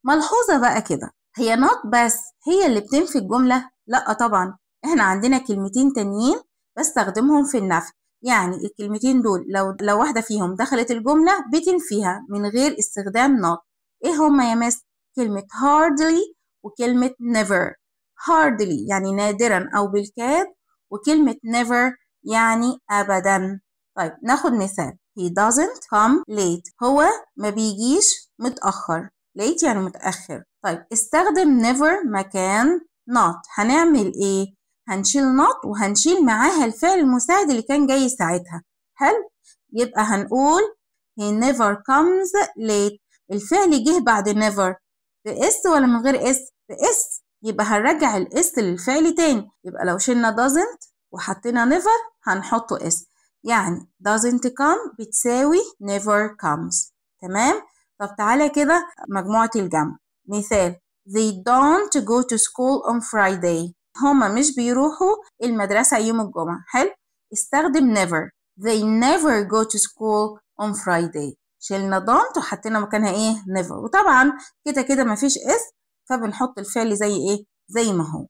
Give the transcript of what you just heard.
ملحوظة بقى كده، هي not بس هي اللي بتنفي الجملة؟ لأ طبعا، احنا عندنا كلمتين تانيين بستخدمهم في النفي. يعني الكلمتين دول لو واحدة فيهم دخلت الجملة بتنفيها من غير استخدام not. ايه هما يا مس؟ كلمة hardly وكلمة never. hardly يعني نادرا أو بالكاد، وكلمة never يعني أبدا. طيب ناخد مثال. he doesn't come late. هو ما بيجيش متأخر. late يعني متأخر. طيب استخدم never مكان not. هنعمل ايه؟ هنشيل not وهنشيل معاها الفعل المساعد اللي كان جاي ساعتها. حلو؟ يبقى هنقول he never comes late. الفعل جه بعد never بإس ولا من غير إس؟ بإس. يبقى هنرجع الإس للفعل تاني. يبقى لو شلنا doesn't وحطينا never هنحطه إس. يعني doesn't come بتساوي never comes. تمام؟ طب تعالى كده مجموعة الجمع. مثال they don't go to school on Friday. هما مش بيروحوا المدرسة يوم الجمعة. حلو؟ استخدم never. they never go to school on Friday. شلنا don't وحطينا مكانها ايه؟ never. وطبعا كده كده مفيش اس، فبنحط الفعل زي ايه؟ زي ما هو.